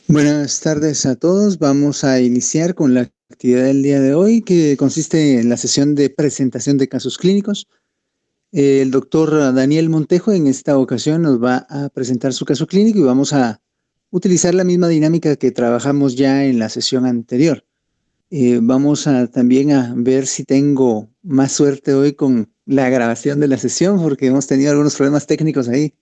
Buenas tardes a todos. Vamos a iniciar con la actividad del día de hoy, que consiste en la sesión de presentación de casos clínicos. El doctor Daniel Montejo en esta ocasión nos va a presentar su caso clínico y vamos a utilizar la misma dinámica que trabajamos ya en la sesión anterior. Vamos a también a ver si tengo más suerte hoy con la grabación de la sesión, porque hemos tenido algunos problemas técnicos ahí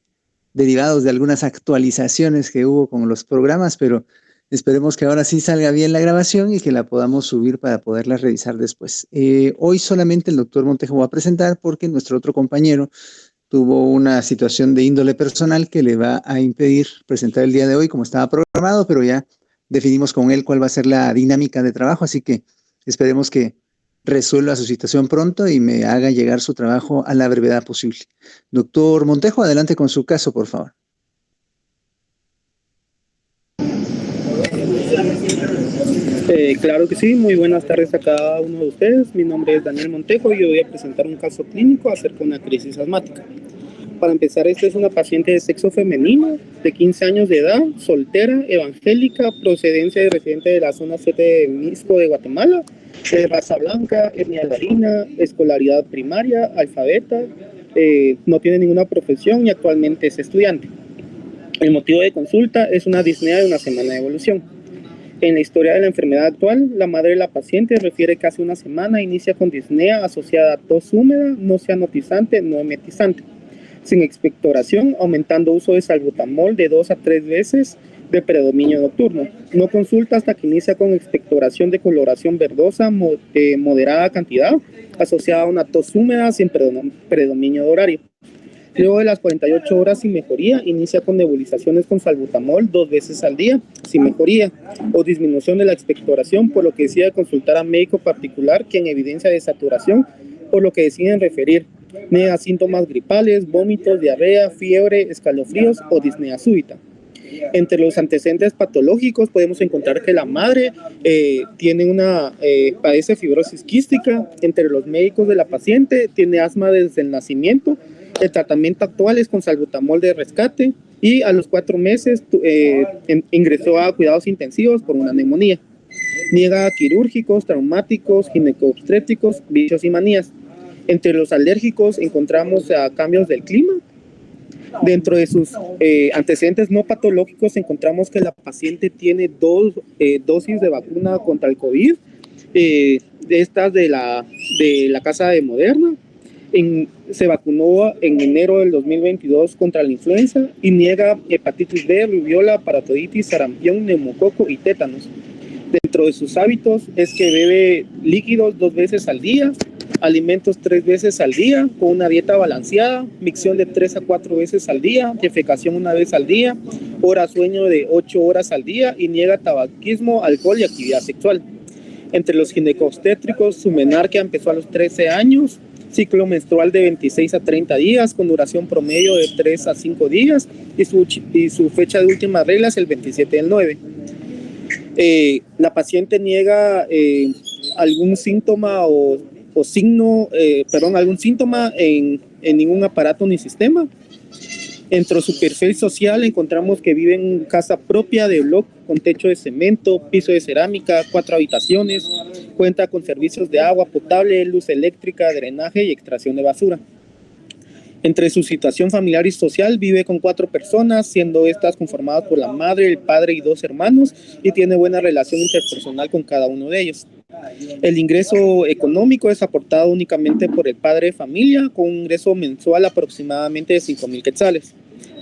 derivados de algunas actualizaciones que hubo con los programas, pero esperemos que ahora sí salga bien la grabación y que la podamos subir para poderla revisar después. Hoy solamente el doctor Montejo va a presentar porque nuestro otro compañero tuvo una situación de índole personal que le va a impedir presentar el día de hoy como estaba programado, pero ya definimos con él cuál va a ser la dinámica de trabajo, así que esperemos que resuelva su situación pronto y me haga llegar su trabajo a la brevedad posible. Doctor Montejo, adelante con su caso, por favor. Claro que sí, muy buenas tardes a cada uno de ustedes. Mi nombre es Daniel Montejo y yo voy a presentar un caso clínico acerca de una crisis asmática. Para empezar, esta es una paciente de sexo femenino, de 15 años de edad, soltera, evangélica, procedencia de residente de la zona 7 de Misco de Guatemala, de raza blanca, etnia ladina, escolaridad primaria, alfabeta, no tiene ninguna profesión y actualmente es estudiante. El motivo de consulta es una disnea de una semana de evolución. En la historia de la enfermedad actual, la madre de la paciente refiere que hace una semana inicia con disnea asociada a tos húmeda, no cianotizante, no emetizante, sin expectoración, aumentando uso de salbutamol de 2 a 3 veces de predominio nocturno. No consulta hasta que inicia con expectoración de coloración verdosa, moderada cantidad, asociada a una tos húmeda sin predominio de horario. Luego de las 48 horas sin mejoría, inicia con nebulizaciones con salbutamol 2 veces al día, sin mejoría, o disminución de la expectoración, por lo que decide consultar a médico particular quien evidencia desaturación, por lo que deciden referir. Niega síntomas gripales, vómitos, diarrea, fiebre, escalofríos o disnea súbita. Entre los antecedentes patológicos podemos encontrar que la madre padece fibrosis quística. Entre los médicos de la paciente tiene asma desde el nacimiento. El tratamiento actual es con salbutamol de rescate y a los 4 meses ingresó a cuidados intensivos por una neumonía. Niega quirúrgicos, traumáticos, gineco-obstétricos, vicios y manías. Entre los alérgicos encontramos cambios del clima. Dentro de sus antecedentes no patológicos encontramos que la paciente tiene 2 dosis de vacuna contra el COVID, estas de la casa de Moderna. Se vacunó en enero del 2022 contra la influenza y niega hepatitis B, rubiola, paratoides, sarampión, neumococo y tétanos. Dentro de sus hábitos es que bebe líquidos 2 veces al día, alimentos 3 veces al día, con una dieta balanceada, micción de 3 a 4 veces al día, defecación 1 vez al día, hora sueño de 8 horas al día y niega tabaquismo, alcohol y actividad sexual. Entre los ginecobstétricos, su menarquia empezó a los 13 años, ciclo menstrual de 26 a 30 días, con duración promedio de 3 a 5 días y su fecha de última regla es el 27 del 9. La paciente niega algún síntoma algún síntoma en ningún aparato ni sistema. Entre su perfil social encontramos que vive en casa propia de bloque con techo de cemento, piso de cerámica, 4 habitaciones, cuenta con servicios de agua potable, luz eléctrica, drenaje y extracción de basura. Entre su situación familiar y social vive con 4 personas, siendo estas conformadas por la madre, el padre y 2 hermanos, y tiene buena relación interpersonal con cada uno de ellos. El ingreso económico es aportado únicamente por el padre de familia, con un ingreso mensual aproximadamente de 5,000 quetzales.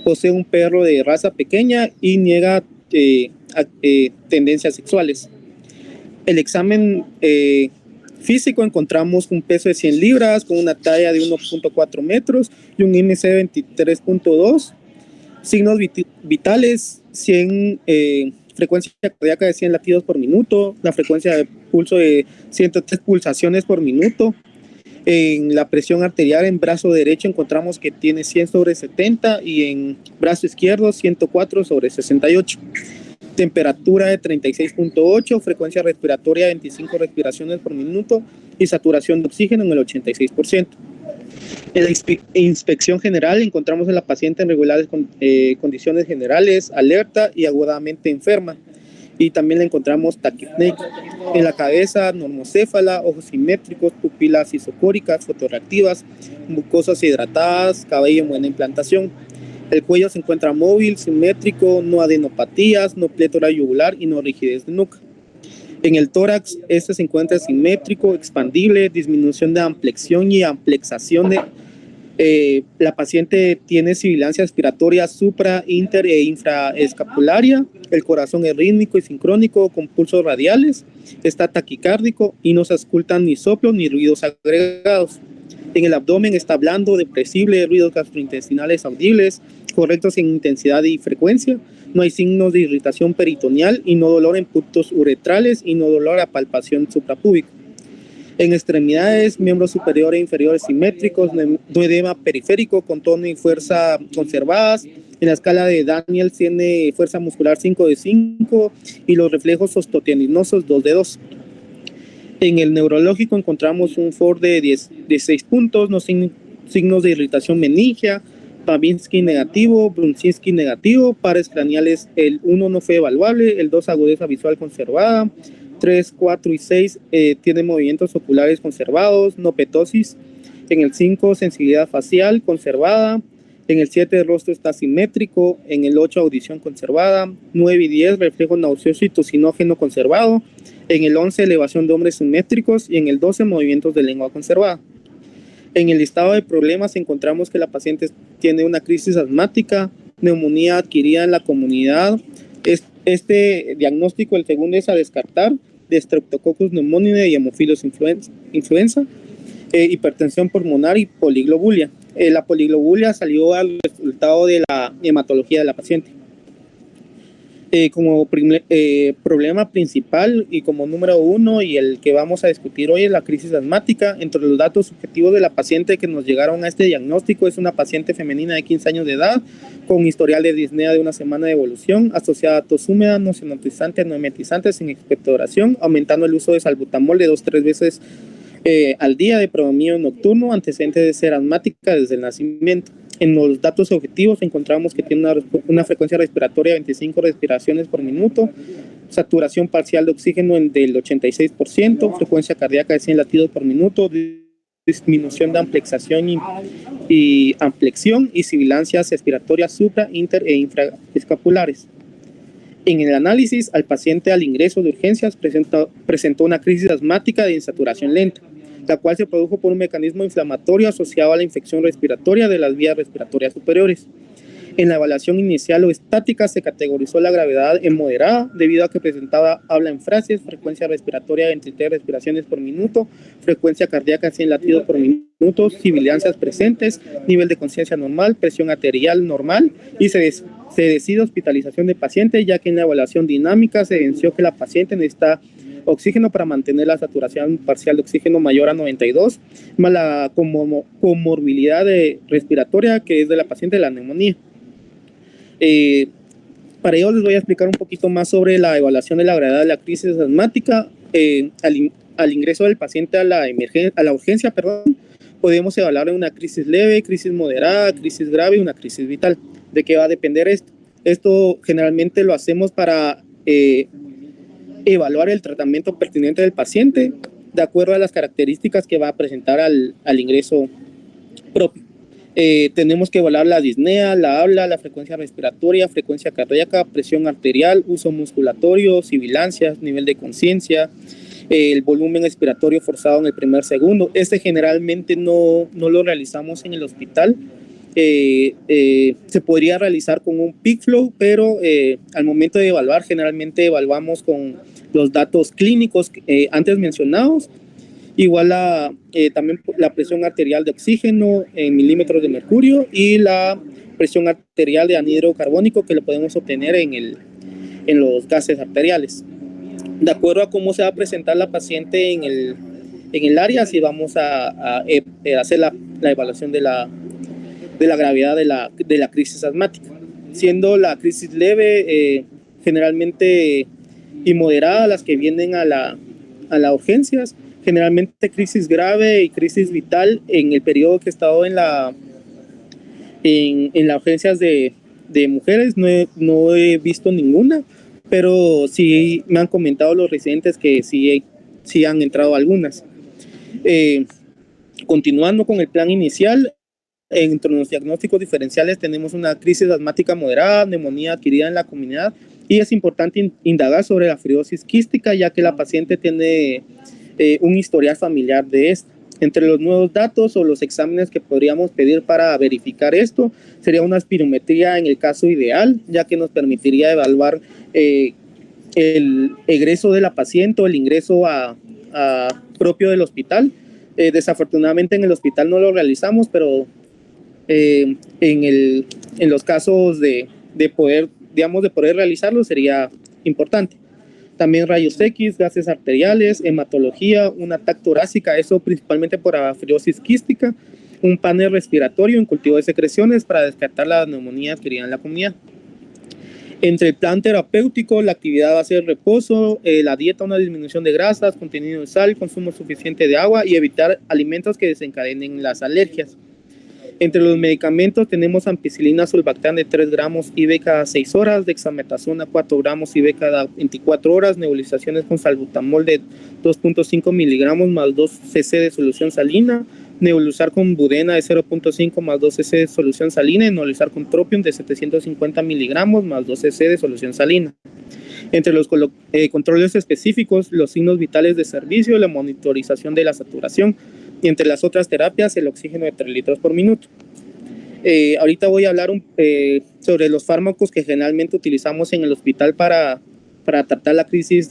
Posee un perro de raza pequeña y niega tendencias sexuales. El examen físico encontramos un peso de 100 libras, con una talla de 1.4 metros y un IMC de 23.2. Signos vitales, frecuencia cardíaca de 100 latidos por minuto, la frecuencia de pulso de 103 pulsaciones por minuto. En la presión arterial en brazo derecho encontramos que tiene 100/70 y en brazo izquierdo 104/68. Temperatura de 36.8, frecuencia respiratoria de 25 respiraciones por minuto y saturación de oxígeno en el 86%. En la inspección general encontramos en la paciente en regulares condiciones generales, alerta y agudamente enferma. y también le encontramos taquipneic. En la cabeza, normocéfala, ojos simétricos, pupilas isocóricas, fotorreactivas, mucosas hidratadas, cabello en buena implantación. El cuello se encuentra móvil, simétrico, no adenopatías, no plétora yugular y no rigidez de nuca. En el tórax, este se encuentra simétrico, expandible, disminución de amplexión y amplexación de la paciente tiene sibilancia respiratoria supra, inter e infraescapularia, el corazón es rítmico y sincrónico con pulsos radiales, está taquicárdico y no se auscultan ni soplos ni ruidos agregados. En el abdomen está blando, depresible, ruidos gastrointestinales audibles, correctos en intensidad y frecuencia, no hay signos de irritación peritoneal y no dolor en puntos uretrales y no dolor a palpación suprapúbica. En extremidades, miembros superiores e inferiores simétricos, no edema periférico con tono y fuerza conservadas. En la escala de Daniels tiene fuerza muscular 5 de 5 y los reflejos osteoteninosos 2 de 2. En el neurológico encontramos un FOR de 6 puntos, no signos de irritación meningia, Babinski negativo, Brunzinski negativo, pares craneales, el 1 no fue evaluable, el 2 agudeza visual conservada, 3, 4 y 6 tienen movimientos oculares conservados, no petosis. En el 5, sensibilidad facial conservada. En el 7, el rostro está simétrico. En el 8, audición conservada. 9 y 10, reflejo nauseoso y tocinógeno conservado. En el 11, elevación de hombres simétricos. Y en el 12, movimientos de lengua conservada. En el listado de problemas encontramos que la paciente tiene una crisis asmática, neumonía adquirida en la comunidad. Este diagnóstico, el segundo es a descartar, de Streptococcus pneumoniae y Haemophilus influenza, hipertensión pulmonar y poliglobulia. La poliglobulia salió al resultado de la hematología de la paciente. Como problema principal y como número 1 y el que vamos a discutir hoy es la crisis asmática. Entre los datos subjetivos de la paciente que nos llegaron a este diagnóstico es una paciente femenina de 15 años de edad con historial de disnea de una semana de evolución asociada a tos húmeda, no sinotizante, no emetizante, sin expectoración, aumentando el uso de salbutamol de 2-3 veces al día, de predominio nocturno, antecedentes de ser asmática desde el nacimiento. En los datos objetivos encontramos que tiene una frecuencia respiratoria de 25 respiraciones por minuto, saturación parcial de oxígeno del 86%, frecuencia cardíaca de 100 latidos por minuto, disminución de amplexación y amplexión y sibilancias respiratorias supra, inter e infraescapulares. En el análisis, al paciente al ingreso de urgencias presentó una crisis asmática de insaturación lenta, la cual se produjo por un mecanismo inflamatorio asociado a la infección respiratoria de las vías respiratorias superiores. En la evaluación inicial o estática se categorizó la gravedad en moderada debido a que presentaba habla en frases, frecuencia respiratoria de 23 respiraciones por minuto, frecuencia cardíaca 100 latidos por minuto, sibilancias presentes, nivel de conciencia normal, presión arterial normal y se decide hospitalización de paciente, ya que en la evaluación dinámica se evidenció que la paciente necesita oxígeno para mantener la saturación parcial de oxígeno mayor a 92, más la comorbilidad respiratoria que es de la paciente de la neumonía. Para ello les voy a explicar un poquito más sobre la evaluación de la gravedad de la crisis asmática. Al ingreso del paciente a la urgencia, podemos evaluar una crisis leve, crisis moderada, crisis grave y una crisis vital. ¿De qué va a depender esto? Esto generalmente lo hacemos para evaluar el tratamiento pertinente del paciente de acuerdo a las características que va a presentar al ingreso propio. Tenemos que evaluar la disnea, la habla, la frecuencia respiratoria, frecuencia cardíaca, presión arterial, uso musculatorio, sibilancias, nivel de conciencia, el volumen expiratorio forzado en el primer segundo. Generalmente no lo realizamos en el hospital. Se podría realizar con un peak flow, pero al momento de evaluar, generalmente evaluamos con los datos clínicos antes mencionados. Igual también la presión arterial de oxígeno en milímetros de mercurio y la presión arterial de anhídrido carbónico que lo podemos obtener en los gases arteriales. De acuerdo a cómo se va a presentar la paciente en el área, si vamos a hacer la evaluación de la gravedad de la crisis asmática. Siendo la crisis leve, generalmente y moderada, las que vienen a las urgencias, generalmente crisis grave y crisis vital en el periodo que he estado en las urgencias de mujeres, no he visto ninguna. pero sí me han comentado los residentes que sí han entrado algunas. Continuando con el plan inicial, entre los diagnósticos diferenciales tenemos una crisis asmática moderada, neumonía adquirida en la comunidad, y es importante indagar sobre la fibrosis quística, ya que la paciente tiene un historial familiar de esta. Entre los nuevos datos o los exámenes que podríamos pedir para verificar esto, sería una espirometría en el caso ideal, ya que nos permitiría evaluar el egreso de la paciente o el ingreso propio del hospital. Desafortunadamente en el hospital no lo realizamos, pero en los casos de poder realizarlo sería importante. También rayos X, gases arteriales, hematología, una TAC torácica, eso principalmente por fibrosis quística, un panel respiratorio, un cultivo de secreciones para descartar la neumonía adquirida en la comunidad. Entre el plan terapéutico, la actividad va a ser reposo, la dieta, una disminución de grasas, contenido de sal, consumo suficiente de agua y evitar alimentos que desencadenen las alergias. Entre los medicamentos tenemos ampicilina sulbactam de 3 gramos IV cada 6 horas, dexametasona 4 gramos IV cada 24 horas, nebulizaciones con salbutamol de 2.5 miligramos más 2 cc de solución salina, nebulizar con budena de 0.5 más 2 cc de solución salina y nebulizar con tropium de 750 miligramos más 2 cc de solución salina. Entre los controles específicos, los signos vitales de servicio, la monitorización de la saturación, y entre las otras terapias, el oxígeno de 3 litros por minuto. Ahorita voy a hablar sobre los fármacos que generalmente utilizamos en el hospital para tratar la crisis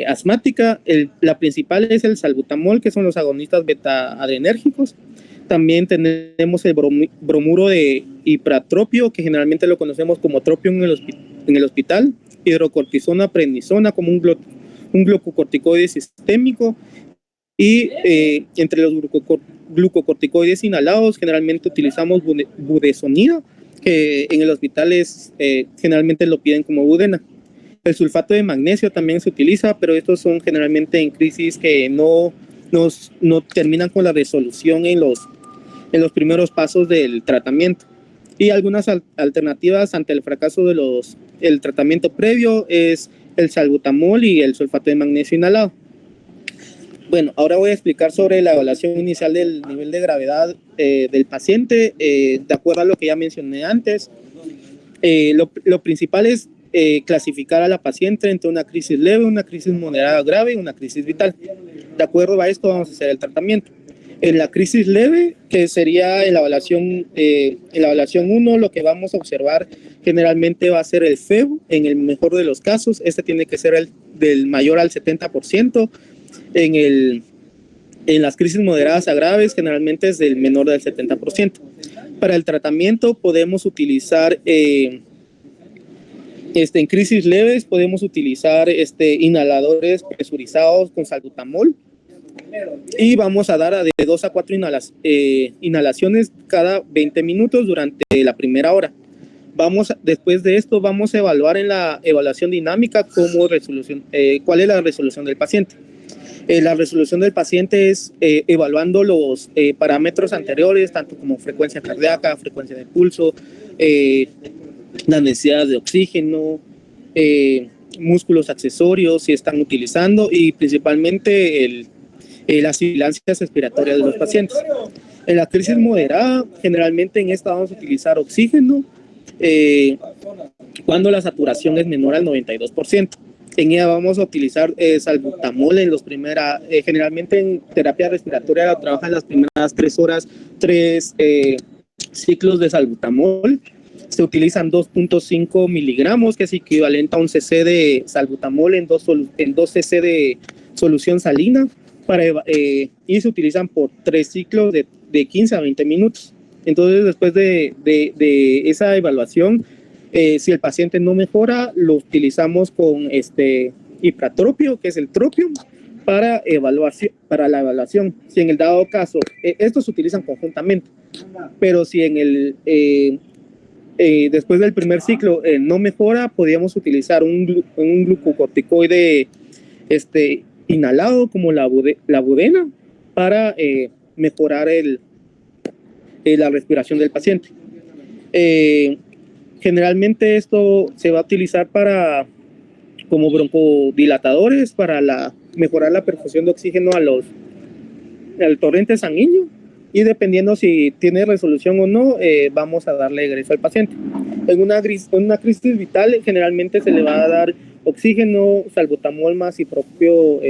asmática. La principal es el salbutamol, que son los agonistas beta-adrenérgicos. También tenemos el bromuro de ipratropio, que generalmente lo conocemos como tropium en el hospital. Hidrocortisona, prednisona, como un glucocorticoide sistémico. Y entre los glucocorticoides inhalados generalmente utilizamos budesonida, que en el hospital generalmente lo piden como budena. El sulfato de magnesio también se utiliza, pero estos son generalmente en crisis que no terminan con la resolución en los primeros pasos del tratamiento. Y algunas alternativas ante el fracaso del tratamiento previo es el salbutamol y el sulfato de magnesio inhalado. Bueno, ahora voy a explicar sobre la evaluación inicial del nivel de gravedad del paciente. De acuerdo a lo que ya mencioné antes, lo principal es clasificar a la paciente entre una crisis leve, una crisis moderada grave y una crisis vital. De acuerdo a esto vamos a hacer el tratamiento. En la crisis leve, que sería en la evaluación 1, lo que vamos a observar generalmente va a ser el FEV, en el mejor de los casos. Este tiene que ser del mayor al 70%. En las crisis moderadas a graves generalmente es del menor del 70%. Para el tratamiento podemos utilizar, en crisis leves podemos utilizar inhaladores presurizados con salbutamol y vamos a dar de 2 a 4 inhalaciones cada 20 minutos durante la primera hora. Después de esto vamos a evaluar en la evaluación dinámica cuál es la resolución del paciente. La resolución del paciente es evaluando los parámetros anteriores, tanto como frecuencia cardíaca, frecuencia de pulso, las necesidades de oxígeno, músculos accesorios, si están utilizando, y principalmente las sibilancias respiratorias de los pacientes. En la crisis moderada, generalmente en esta vamos a utilizar oxígeno cuando la saturación es menor al 92%. En ella vamos a utilizar salbutamol generalmente en terapia respiratoria la trabajan las primeras 3 horas, 3 ciclos de salbutamol. Se utilizan 2.5 miligramos, que es equivalente a un cc de salbutamol en 2 cc de solución salina, y se utilizan por 3 ciclos de 15 a 20 minutos. Entonces, después de esa evaluación, si el paciente no mejora, lo utilizamos con ipratropio, que es el tropium, para la evaluación. Si en el dado caso, estos se utilizan conjuntamente, pero si después del primer ciclo no mejora, podríamos utilizar un glucocorticoide inhalado como la budena para mejorar la respiración del paciente. Generalmente esto se va a utilizar como broncodilatadores para mejorar la perfusión de oxígeno al torrente sanguíneo, y dependiendo si tiene resolución o no, vamos a darle egreso al paciente. En una crisis vital generalmente se le va a dar oxígeno, salbutamol más propio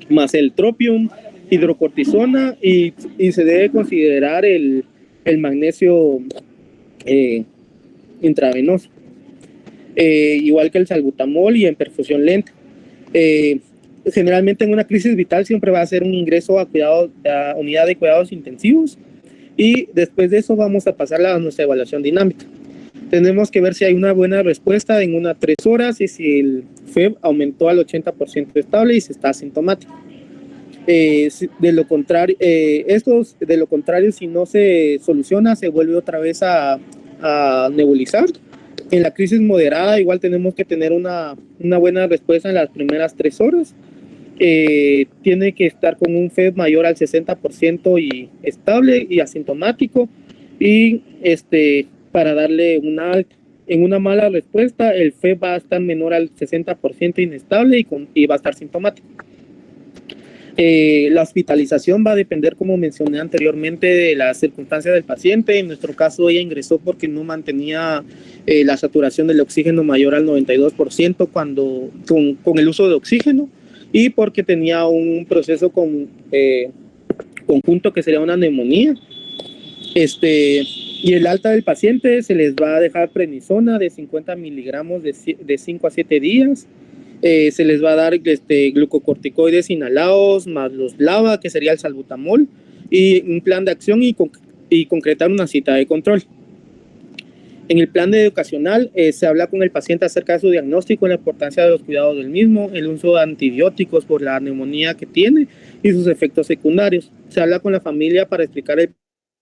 más el tropium, hidrocortisona, y se debe considerar el magnesio intravenoso, igual que el salbutamol, y en perfusión lenta. Generalmente en una crisis vital siempre va a ser un ingreso a unidad de cuidados intensivos, y después de eso vamos a pasar a nuestra evaluación dinámica. Tenemos que ver si hay una buena respuesta en unas 3 horas y si el FEV aumentó al 80% estable y si está asintomático. De lo contrario, si no se soluciona, se vuelve otra vez a nebulizar. En la crisis moderada igual tenemos que tener una buena respuesta en las primeras 3 horas. Tiene que estar con un FEV mayor al 60% y estable y asintomático, y para darle una alta. En una mala respuesta, el FEV va a estar menor al 60% inestable y va a estar sintomático. La hospitalización va a depender, como mencioné anteriormente, de las circunstancias del paciente. En nuestro caso, ella ingresó porque no mantenía la saturación del oxígeno mayor al 92% con el uso de oxígeno, y porque tenía un proceso conjunto que sería una neumonía. Y el alta del paciente se les va a dejar prednisona de 50 miligramos de 5 a 7 días. Se les va a dar glucocorticoides inhalados más los LABA, que sería el salbutamol, y un plan de acción y concretar una cita de control. En el plan educacional se habla con el paciente acerca de su diagnóstico, la importancia de los cuidados del mismo, el uso de antibióticos por la neumonía que tiene y sus efectos secundarios. Se habla con la familia para explicar el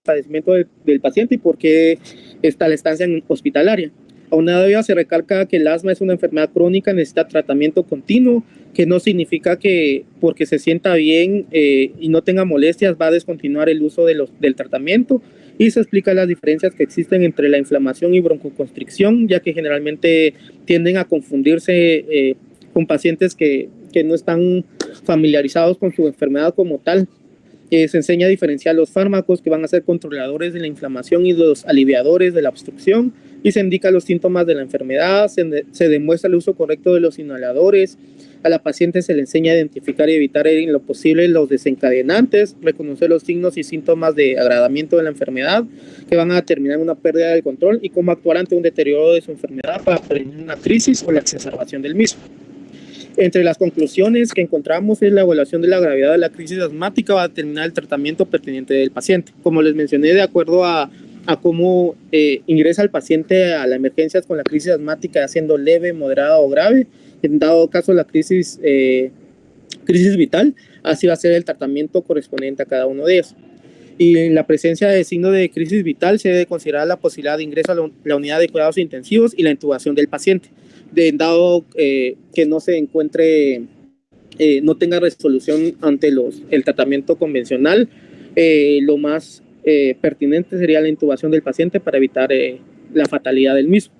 padecimiento del paciente y por qué está la estancia hospitalaria. Aunado a ello, se recalca que el asma es una enfermedad crónica, necesita tratamiento continuo, que no significa que porque se sienta bien y no tenga molestias va a descontinuar el uso del tratamiento, y se explica las diferencias que existen entre la inflamación y broncoconstricción, ya que generalmente tienden a confundirse con pacientes que no están familiarizados con su enfermedad como tal. Se enseña a diferenciar los fármacos que van a ser controladores de la inflamación y los aliviadores de la obstrucción, y se indican los síntomas de la enfermedad, se demuestra el uso correcto de los inhaladores. A la paciente se le enseña a identificar y evitar en lo posible los desencadenantes, reconocer los signos y síntomas de agravamiento de la enfermedad que van a determinar una pérdida del control, y cómo actuar ante un deterioro de su enfermedad para prevenir una crisis o la exacerbación del mismo. Entre las conclusiones que encontramos es la evaluación de la gravedad de la crisis asmática va a determinar el tratamiento pertinente del paciente. Como les mencioné, de acuerdo a cómo ingresa el paciente a la emergencia con la crisis asmática, siendo leve, moderada o grave, en dado caso la crisis vital, así va a ser el tratamiento correspondiente a cada uno de ellos. Y en la presencia de signos de crisis vital se debe considerar la posibilidad de ingreso a la unidad de cuidados intensivos y la intubación del paciente, dado que no se encuentre, no tenga resolución ante el tratamiento convencional. Lo más pertinente sería la intubación del paciente para evitar la fatalidad del mismo.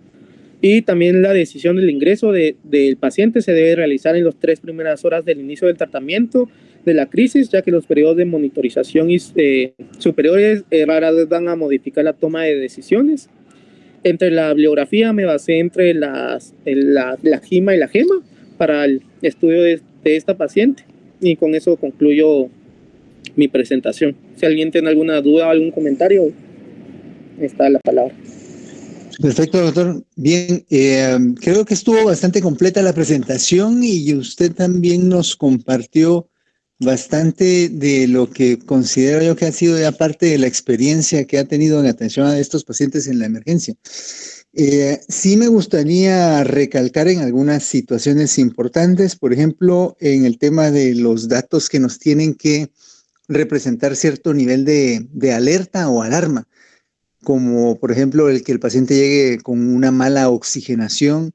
Y también la decisión del ingreso del paciente se debe realizar en las 3 primeras horas del inicio del tratamiento de la crisis, ya que los periodos de monitorización superiores raras vez van a modificar la toma de decisiones. Entre la bibliografía me basé entre la GIMA y la GEMA para el estudio de esta paciente, y con eso concluyo mi presentación. Si alguien tiene alguna duda o algún comentario, está la palabra. Perfecto, doctor. Bien, creo que estuvo bastante completa la presentación, y usted también nos compartió bastante de lo que considero yo que ha sido ya parte de la experiencia que ha tenido en atención a estos pacientes en la emergencia. Sí me gustaría recalcar en algunas situaciones importantes, por ejemplo, en el tema de los datos que nos tienen que representar cierto nivel de alerta o alarma, como por ejemplo el que el paciente llegue con una mala oxigenación,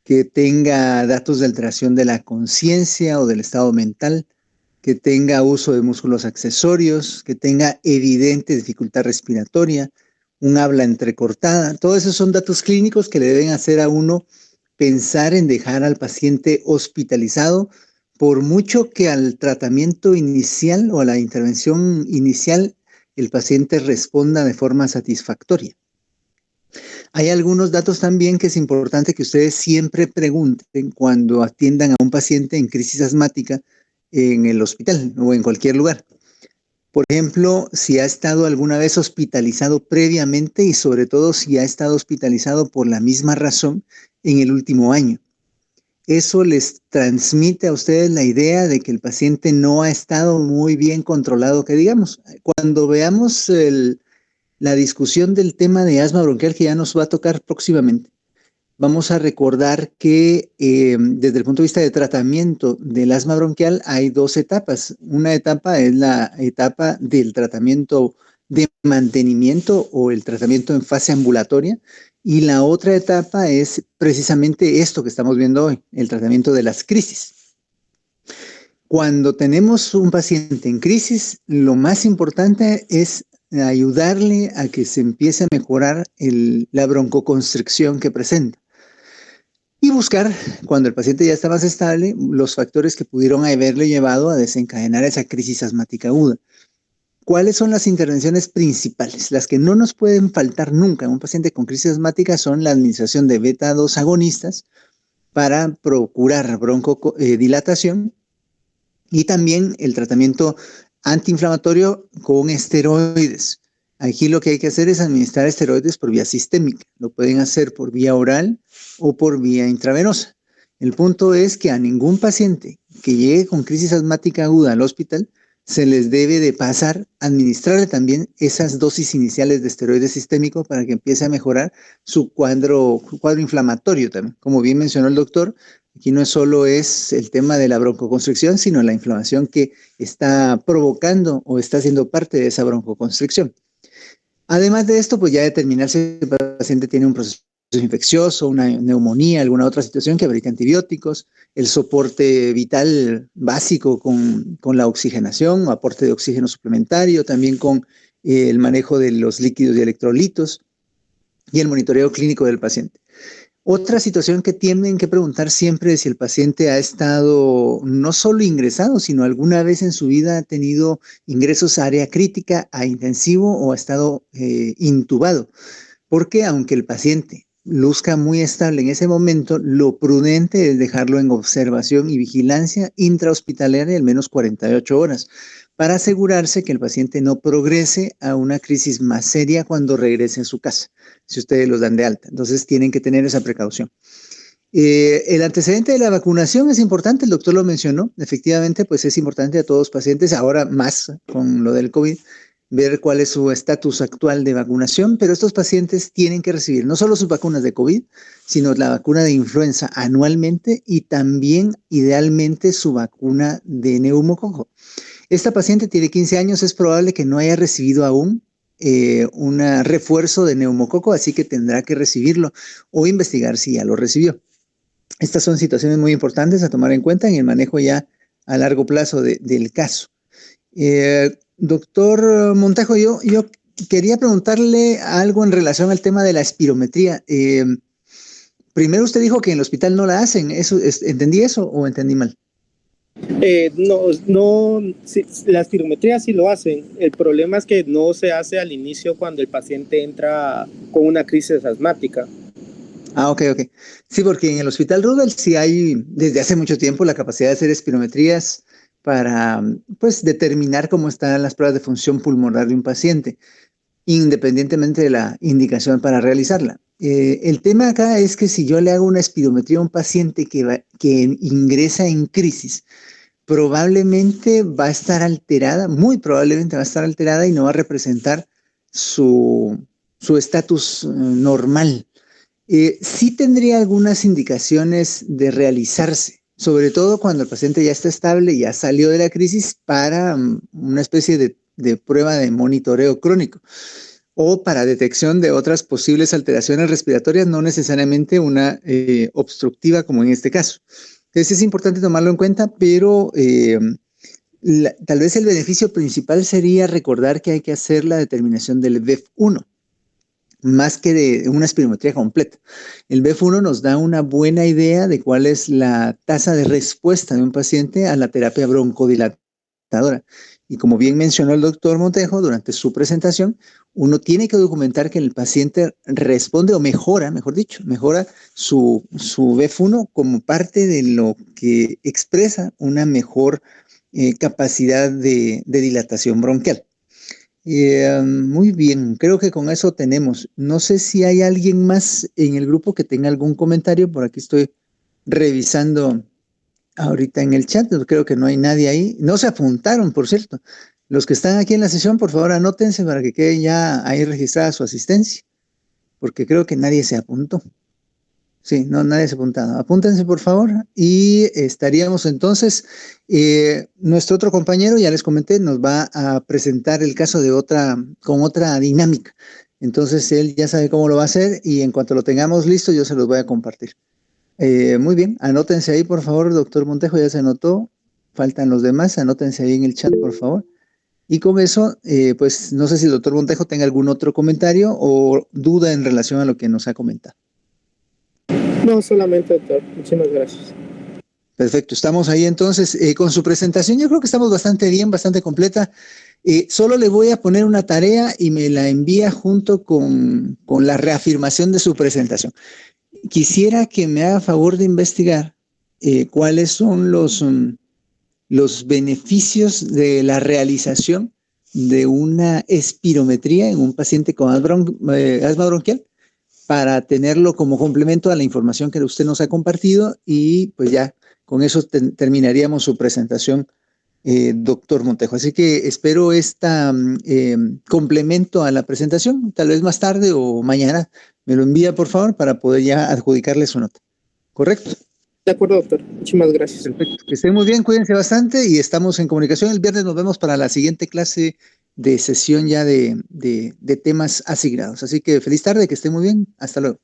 que tenga datos de alteración de la conciencia o del estado mental, que tenga uso de músculos accesorios, que tenga evidente dificultad respiratoria, un habla entrecortada. Todos esos son datos clínicos que le deben hacer a uno pensar en dejar al paciente hospitalizado, por mucho que al tratamiento inicial o a la intervención inicial el paciente responda de forma satisfactoria. Hay algunos datos también que es importante que ustedes siempre pregunten cuando atiendan a un paciente en crisis asmática en el hospital o en cualquier lugar. Por ejemplo, si ha estado alguna vez hospitalizado previamente y sobre todo si ha estado hospitalizado por la misma razón en el último año. Eso les transmite a ustedes la idea de que el paciente no ha estado muy bien controlado, que digamos. Cuando veamos la discusión del tema de asma bronquial que ya nos va a tocar próximamente, vamos a recordar que desde el punto de vista de tratamiento del asma bronquial hay dos etapas. Una etapa es la etapa del tratamiento de mantenimiento o el tratamiento en fase ambulatoria, y la otra etapa es precisamente esto que estamos viendo hoy, el tratamiento de las crisis. Cuando tenemos un paciente en crisis, lo más importante es ayudarle a que se empiece a mejorar la broncoconstricción que presenta. Y buscar, cuando el paciente ya está más estable, los factores que pudieron haberle llevado a desencadenar esa crisis asmática aguda. ¿Cuáles son las intervenciones principales? Las que no nos pueden faltar nunca en un paciente con crisis asmática son la administración de beta-2 agonistas para procurar broncodilatación y también el tratamiento antiinflamatorio con esteroides. Aquí lo que hay que hacer es administrar esteroides por vía sistémica. Lo pueden hacer por vía oral o por vía intravenosa. El punto es que a ningún paciente que llegue con crisis asmática aguda al hospital se les debe de pasar a administrarle también esas dosis iniciales de esteroide sistémico para que empiece a mejorar su cuadro inflamatorio también. Como bien mencionó el doctor, aquí no solo es el tema de la broncoconstricción, sino la inflamación que está provocando o está siendo parte de esa broncoconstricción. Además de esto, pues ya determinar si el paciente tiene un proceso infeccioso, una neumonía, alguna otra situación que amerita antibióticos, el soporte vital básico con la oxigenación o aporte de oxígeno suplementario, también con el manejo de los líquidos y electrolitos y el monitoreo clínico del paciente. Otra situación que tienen que preguntar siempre es si el paciente ha estado no solo ingresado, sino alguna vez en su vida ha tenido ingresos a área crítica, a intensivo o ha estado intubado. Porque aunque el paciente luzca muy estable en ese momento, lo prudente es dejarlo en observación y vigilancia intrahospitalaria al menos 48 horas para asegurarse que el paciente no progrese a una crisis más seria cuando regrese a su casa, si ustedes los dan de alta. Entonces tienen que tener esa precaución. El antecedente de la vacunación es importante, el doctor lo mencionó, efectivamente, pues es importante a todos los pacientes, ahora más con lo del COVID, ver cuál es su estatus actual de vacunación, pero estos pacientes tienen que recibir no solo sus vacunas de COVID, sino la vacuna de influenza anualmente y también, idealmente, su vacuna de neumococo. Esta paciente tiene 15 años, es probable que no haya recibido aún un refuerzo de neumococo, así que tendrá que recibirlo o investigar si ya lo recibió. Estas son situaciones muy importantes a tomar en cuenta en el manejo ya a largo plazo del caso. Doctor Montejo, yo quería preguntarle algo en relación al tema de la espirometría. Primero usted dijo que en el hospital no la hacen. ¿Entendí eso o entendí mal? No, sí, la espirometría sí lo hacen. El problema es que no se hace al inicio cuando el paciente entra con una crisis asmática. Ok. Sí, porque en el Hospital Roosevelt sí hay desde hace mucho tiempo la capacidad de hacer espirometrías para pues determinar cómo están las pruebas de función pulmonar de un paciente, independientemente de la indicación para realizarla. El tema acá es que si yo le hago una espirometría a un paciente que ingresa en crisis, probablemente va a estar alterada, muy probablemente va a estar alterada y no va a representar su estatus normal. Sí tendría algunas indicaciones de realizarse, sobre todo cuando el paciente ya está estable, ya salió de la crisis, para una especie de prueba de monitoreo crónico o para detección de otras posibles alteraciones respiratorias, no necesariamente una obstructiva como en este caso. Entonces es importante tomarlo en cuenta, pero tal vez el beneficio principal sería recordar que hay que hacer la determinación del VEF1. más que de una espirometría completa. El BEF1 nos da una buena idea de cuál es la tasa de respuesta de un paciente a la terapia broncodilatadora. Y como bien mencionó el doctor Montejo durante su presentación, uno tiene que documentar que el paciente responde o mejora, mejor dicho, mejora su BEF1 como parte de lo que expresa una mejor capacidad de dilatación bronquial. Muy bien, creo que con eso tenemos. No sé si hay alguien más en el grupo que tenga algún comentario. Por aquí estoy revisando ahorita en el chat, pero creo que no hay nadie ahí. No se apuntaron, por cierto. Los que están aquí en la sesión, por favor, anótense para que quede ya ahí registrada su asistencia, porque creo que nadie se apuntó. Sí, no, nadie se ha apuntado. Apúntense, por favor, y estaríamos entonces. Nuestro otro compañero, ya les comenté, nos va a presentar el caso de con otra dinámica. Entonces, él ya sabe cómo lo va a hacer y en cuanto lo tengamos listo, yo se los voy a compartir. Muy bien, anótense ahí, por favor, doctor Montejo, ya se anotó. Faltan los demás, anótense ahí en el chat, por favor. Y con eso, pues no sé si el doctor Montejo tenga algún otro comentario o duda en relación a lo que nos ha comentado. No, solamente, doctor. Muchísimas gracias. Perfecto, estamos ahí entonces con su presentación. Yo creo que estamos bastante bien, bastante completa. Solo le voy a poner una tarea y me la envía junto con la reafirmación de su presentación. Quisiera que me haga favor de investigar cuáles son los beneficios de la realización de una espirometría en un paciente con asma bronquial, para tenerlo como complemento a la información que usted nos ha compartido, y pues ya con eso terminaríamos su presentación, doctor Montejo. Así que espero complemento a la presentación, tal vez más tarde o mañana me lo envía, por favor, para poder ya adjudicarle su nota. ¿Correcto? De acuerdo, doctor. Muchísimas gracias. Perfecto. Que estén muy bien, cuídense bastante y estamos en comunicación. El viernes nos vemos para la siguiente clase de sesión ya de temas asignados. Así que feliz tarde, que estén muy bien. Hasta luego.